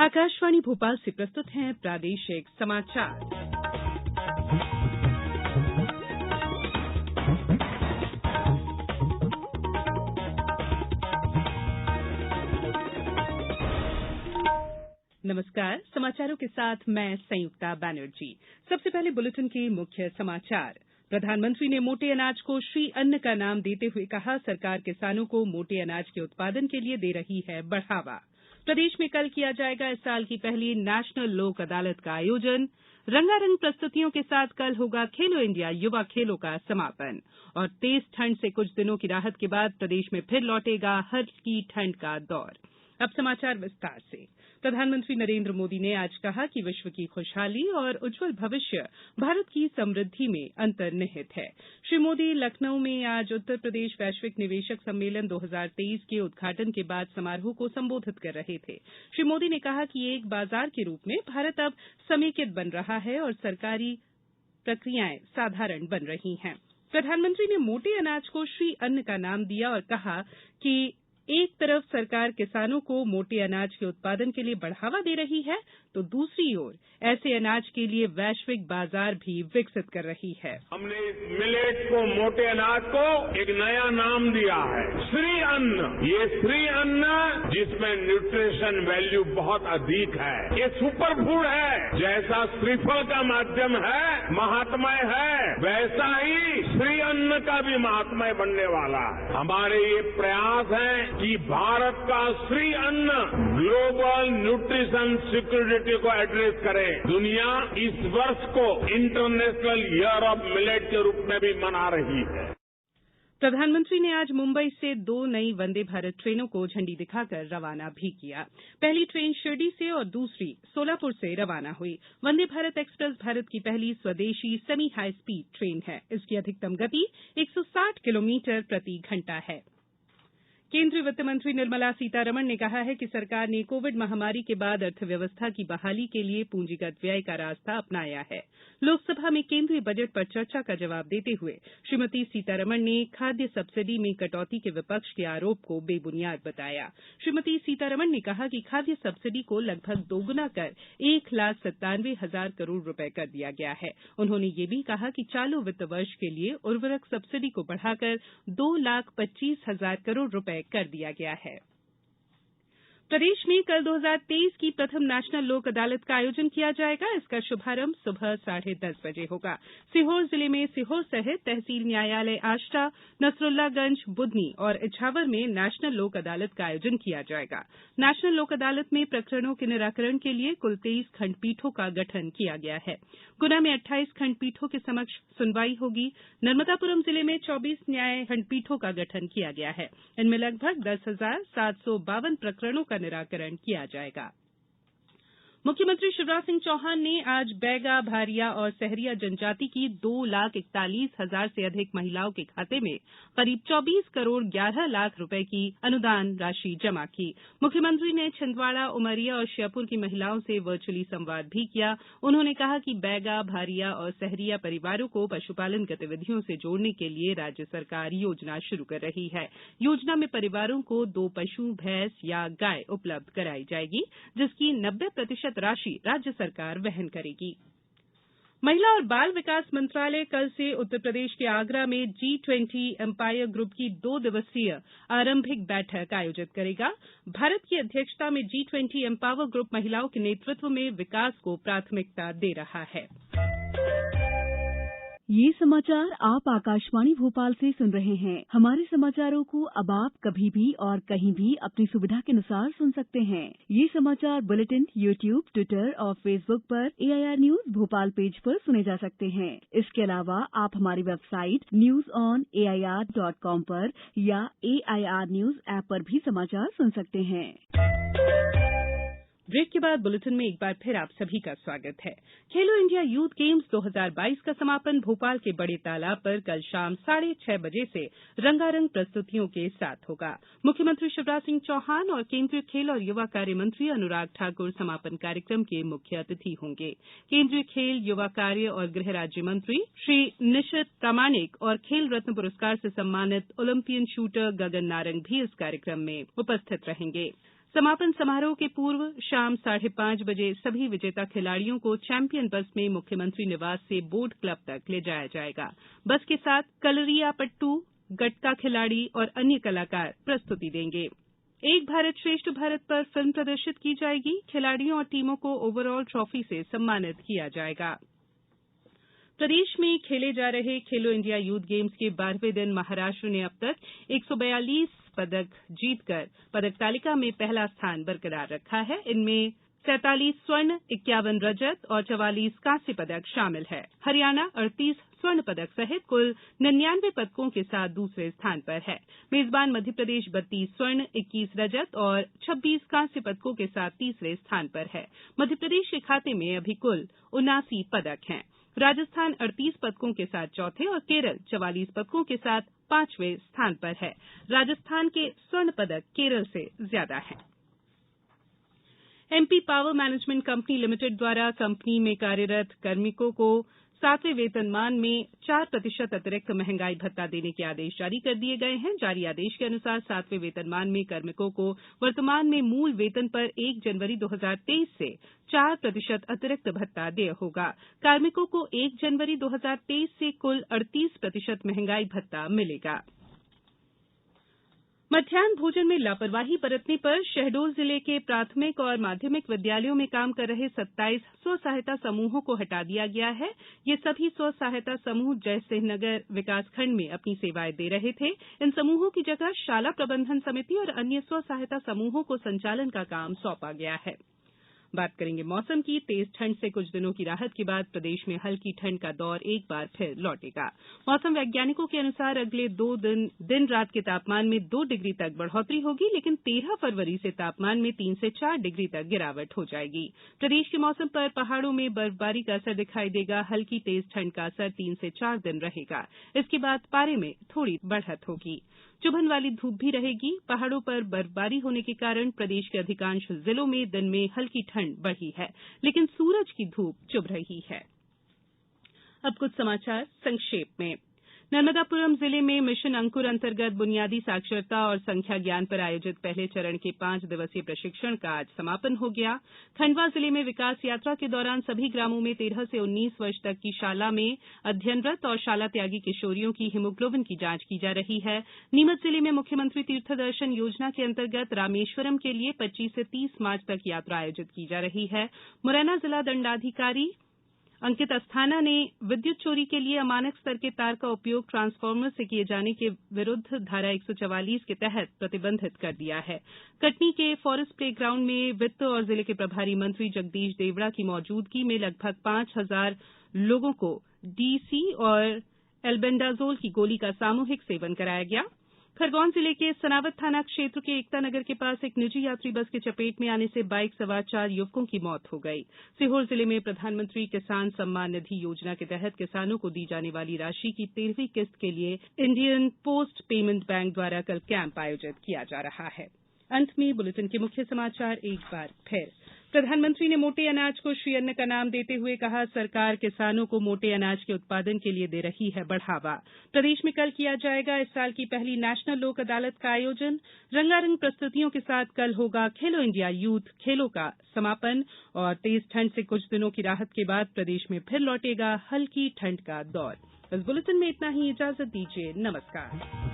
आकाशवाणी भोपाल से प्रस्तुत हैं प्रादेशिक समाचार। नमस्कार, समाचारों के साथ मैं संयुक्ता बनर्जी। सबसे पहले बुलेटिन के मुख्य समाचार। प्रधानमंत्री ने मोटे अनाज को श्री अन्न का नाम देते हुए कहा, सरकार किसानों को मोटे अनाज के उत्पादन के लिए दे रही है बढ़ावा। प्रदेश में कल किया जाएगा इस साल की पहली नेशनल लोक अदालत का आयोजन। रंगारंग प्रस्तुतियों के साथ कल होगा खेलो इंडिया युवा खेलों का समापन। और तेज ठंड से कुछ दिनों की राहत के बाद प्रदेश में फिर लौटेगा हल्की ठंड का दौर। अब समाचार विस्तार से। प्रधानमंत्री नरेंद्र मोदी ने आज कहा कि विश्व की खुशहाली और उज्जवल भविष्य भारत की समृद्धि में अंतर्निहित है। श्री मोदी लखनऊ में आज उत्तर प्रदेश वैश्विक निवेशक सम्मेलन 2023 के उद्घाटन के बाद समारोह को संबोधित कर रहे थे। श्री मोदी ने कहा कि एक बाजार के रूप में भारत अब समेकित बन रहा है और सरकारी प्रक्रियाएं साधारण बन रही हैं। प्रधानमंत्री ने मोटे अनाज को श्री अन्न का नाम दिया और कहा कि एक तरफ सरकार किसानों को मोटे अनाज के उत्पादन के लिए बढ़ावा दे रही है, तो दूसरी ओर ऐसे अनाज के लिए वैश्विक बाजार भी विकसित कर रही है। हमने इस मिलेट को, मोटे अनाज को एक नया नाम दिया है, श्री अन्न। ये श्री अन्न जिसमें न्यूट्रिशन वैल्यू बहुत अधिक है। ये सुपर फूड है। जैसा श्रीफल का माध्यम है, महात्मय है, वैसा ही श्री अन्न का भी महात्मय बनने वाला है। हमारे ये प्रयास है कि भारत का श्री अन्न ग्लोबल न्यूट्रिशन सिक्योरिटी को एड्रेस करे। दुनिया इस वर्ष को इंटरनेशनल ईयर ऑफ मिलेट के रूप में भी मना रही है। प्रधानमंत्री ने आज मुंबई से 2 नई वंदे भारत ट्रेनों को झंडी दिखाकर रवाना भी किया। पहली ट्रेन शिरडी से और दूसरी सोलापुर से रवाना हुई। वंदे भारत एक्सप्रेस भारत की पहली स्वदेशी सेमी हाई स्पीड ट्रेन है। इसकी अधिकतम गति 160 किलोमीटर प्रति घंटा है। केंद्रीय वित्त मंत्री निर्मला सीतारमण ने कहा है कि सरकार ने कोविड महामारी के बाद अर्थव्यवस्था की बहाली के लिए पूंजीगत व्यय का रास्ता अपनाया है। लोकसभा में केंद्रीय बजट पर चर्चा का जवाब देते हुए श्रीमती सीतारमण ने खाद्य सब्सिडी में कटौती के विपक्ष के आरोप को बेबुनियाद बताया। श्रीमती सीतारमण ने कहा कि खाद्य सब्सिडी को लगभग दोगुना कर 1,97,000 करोड़ रुपए कर दिया गया है। उन्होंने ये भी कहा कि चालू वित्त वर्ष के लिए उर्वरक सब्सिडी को बढ़ाकर 2,25,000 करोड़ रुपए कर दिया गया है। प्रदेश में कल 2023 की प्रथम नेशनल लोक अदालत का आयोजन किया जाएगा। इसका शुभारंभ सुबह 10:30 बजे होगा। सीहोर जिले में सीहोर सहित तहसील न्यायालय आष्टा, नसरुल्लागंज, बुधनी और इछावर में नेशनल लोक अदालत का आयोजन किया जाएगा। नेशनल लोक अदालत में प्रकरणों के निराकरण के लिए कुल 23 खंडपीठों का गठन किया गया है। गुना में 28 खंडपीठों के समक्ष सुनवाई होगी। नर्मदापुरम जिले में 24 न्याय खंडपीठों का गठन किया गया है। इनमें लगभग 10,752 प्रकरणों का निराकरण किया जाएगा। मुख्यमंत्री शिवराज सिंह चौहान ने आज बैगा, भारिया और सहरिया जनजाति की 2,41,000 से अधिक महिलाओं के खाते में करीब 24 करोड़ 11 लाख रुपए की अनुदान राशि जमा की। मुख्यमंत्री ने छिंदवाड़ा, उमरिया और श्योपुर की महिलाओं से वर्चुअली संवाद भी किया। उन्होंने कहा कि बैगा, भारिया और सहरिया परिवारों को पशुपालन गतिविधियों से जोड़ने के लिए राज्य सरकार योजना शुरू कर रही है। योजना में परिवारों को 2 पशु, भैंस या गाय उपलब्ध कराई जाएगी, जिसकी 90% राशि राज्य सरकार वहन करेगी। महिला और बाल विकास मंत्रालय कल से उत्तर प्रदेश के आगरा में G20 एम्पायर ग्रुप की 2 दिवसीय आरंभिक बैठक आयोजित करेगा। भारत की अध्यक्षता में G20 एम्पावर ग्रुप महिलाओं के नेतृत्व में विकास को प्राथमिकता दे रहा है। ये समाचार आप आकाशवाणी भोपाल से सुन रहे हैं। हमारे समाचारों को अब आप कभी भी और कहीं भी अपनी सुविधा के अनुसार सुन सकते हैं। ये समाचार बुलेटिन YouTube, Twitter और Facebook पर AIR न्यूज भोपाल पेज पर सुने जा सकते हैं। इसके अलावा आप हमारी वेबसाइट newsonair.com पर या AIR न्यूज ऐप पर भी समाचार सुन सकते हैं। ब्रेक के बाद बुलेटिन में एक बार फिर आप सभी का स्वागत है। खेलो इंडिया यूथ गेम्स 2022 का समापन भोपाल के बड़े तालाब पर कल शाम 6:30 बजे से रंगारंग प्रस्तुतियों के साथ होगा। मुख्यमंत्री शिवराज सिंह चौहान और केंद्रीय खेल और युवा कार्य मंत्री अनुराग ठाकुर समापन कार्यक्रम के मुख्य अतिथि होंगे। केंद्रीय खेल, युवा कार्य और गृह राज्य मंत्री श्री निशित प्रामाणिक और खेल रत्न पुरस्कार से सम्मानित ओलंपियन शूटर गगन नारंग भी इस कार्यक्रम में उपस्थित रहेंगे। समापन समारोह के पूर्व शाम 5:30 बजे सभी विजेता खिलाड़ियों को चैंपियन बस में मुख्यमंत्री निवास से बोट क्लब तक ले जाया जाएगा। बस के साथ कलरिया पट्टू, गटका खिलाड़ी और अन्य कलाकार प्रस्तुति देंगे। एक भारत श्रेष्ठ भारत पर फिल्म प्रदर्शित की जाएगी। खिलाड़ियों और टीमों को ओवरऑल ट्रॉफी से सम्मानित किया जाएगा। प्रदेश में खेले जा रहे खेलो इंडिया यूथ गेम्स के 12वें दिन महाराष्ट्र ने अब तक 142 पदक जीतकर पदक तालिका में पहला स्थान बरकरार रखा है। इनमें 47 स्वर्ण, 51 रजत और 44 कांस्य पदक शामिल है। हरियाणा 38 स्वर्ण पदक सहित कुल 99 पदकों के साथ दूसरे स्थान पर है। मेजबान मध्यप्रदेश 32 स्वर्ण, 21 रजत और 26 कांस्य पदकों के साथ तीसरे स्थान पर है। मध्यप्रदेश के खाते में अभी कुल 79 पदक हैं। राजस्थान 38 पदकों के साथ चौथे और केरल 44 पदकों के साथ 5वें स्थान पर है। राजस्थान के स्वर्ण पदक केरल से ज्यादा हैं। MP power management company limited द्वारा कंपनी में कार्यरत कार्मिकों को 7वें वेतनमान में 4% अतिरिक्त महंगाई भत्ता देने के आदेश जारी कर दिए गए हैं। जारी आदेश के अनुसार 7वें वेतनमान में कार्मिकों को वर्तमान में मूल वेतन पर 1 जनवरी 2023 से 4% अतिरिक्त भत्ता देय होगा। कार्मिकों को 1 जनवरी 2023 से कुल 38% महंगाई भत्ता मिलेगा। मध्यान्ह भोजन में लापरवाही बरतने पर शहडोल जिले के प्राथमिक और माध्यमिक विद्यालयों में काम कर रहे 27 स्व सहायता समूहों को हटा दिया गया है। ये सभी स्व सहायता समूह जयसिंह नगर विकासखंड में अपनी सेवाएं दे रहे थे। इन समूहों की जगह शाला प्रबंधन समिति और अन्य स्व सहायता समूहों को संचालन का काम सौंपा गया है। बात करेंगे मौसम की। तेज ठंड से कुछ दिनों की राहत के बाद प्रदेश में हल्की ठंड का दौर एक बार फिर लौटेगा। मौसम वैज्ञानिकों के अनुसार अगले 2 दिन रात के तापमान में 2 डिग्री तक बढ़ोतरी होगी, लेकिन 13 फरवरी से तापमान में 3 से 4 डिग्री तक गिरावट हो जाएगी। प्रदेश के मौसम पर पहाड़ों में बर्फबारी का असर दिखाई देगा। हल्की तेज ठंड का असर 3 से 4 दिन रहेगा। इसके बाद पारे में थोड़ी बढ़त होगी। चुभन वाली धूप भी रहेगी। पहाड़ों पर बर्फबारी होने के कारण प्रदेश के अधिकांश जिलों में दिन में हल्की ठंड बढ़ी है, लेकिन सूरज की धूप चुभ रही है। अब कुछ समाचार संक्षेप में। नर्मदापुरम जिले में मिशन अंकुर अंतर्गत बुनियादी साक्षरता और संख्या ज्ञान पर आयोजित पहले चरण के 5 दिवसीय प्रशिक्षण का आज समापन हो गया। खंडवा जिले में विकास यात्रा के दौरान सभी ग्रामों में 13 से 19 वर्ष तक की शाला में अध्ययनरत और शाला त्यागी किशोरियों की हीमोग्लोबिन की जांच की जा रही है। नीमच जिले में मुख्यमंत्री तीर्थ दर्शन योजना के अंतर्गत रामेश्वरम के लिए 25 से 30 मार्च तक यात्रा आयोजित की जा रही है। मुरैना जिला दंडाधिकारी अंकित अस्थाना ने विद्युत चोरी के लिए अमानक स्तर के तार का उपयोग ट्रांसफार्मर से किए जाने के विरुद्ध धारा 144 के तहत प्रतिबंधित कर दिया है। कटनी के फॉरेस्ट प्ले ग्राउंड में वित्त और जिले के प्रभारी मंत्री जगदीश देवड़ा की मौजूदगी में लगभग 5,000 लोगों को डीसी और एल्बेंडाजोल की गोली का सामूहिक सेवन कराया गया। खरगोन जिले के सनावद थाना क्षेत्र के एकता नगर के पास एक निजी यात्री बस की चपेट में आने से बाइक सवार 4 युवकों की मौत हो गई। सीहोर जिले में प्रधानमंत्री किसान सम्मान निधि योजना के तहत किसानों को दी जाने वाली राशि की 13वीं किस्त के लिए इंडियन पोस्ट पेमेंट बैंक द्वारा कल कैंप आयोजित किया जा रहा है। अंत में बुलेटिन के मुख्य समाचार एक बार फिर। प्रधानमंत्री ने मोटे अनाज को श्री अन्न का नाम देते हुए कहा, सरकार किसानों को मोटे अनाज के उत्पादन के लिए दे रही है बढ़ावा। प्रदेश में कल किया जाएगा इस साल की पहली नेशनल लोक अदालत का आयोजन। रंगारंग प्रस्तुतियों के साथ कल होगा खेलो इंडिया यूथ खेलों का समापन और तेज ठंड से कुछ दिनों की राहत के बाद प्रदेश में फिर लौटेगा हल्की ठंड का दौर। इस बुलेटिन में इतना ही। इजाजत दीजिए। नमस्कार।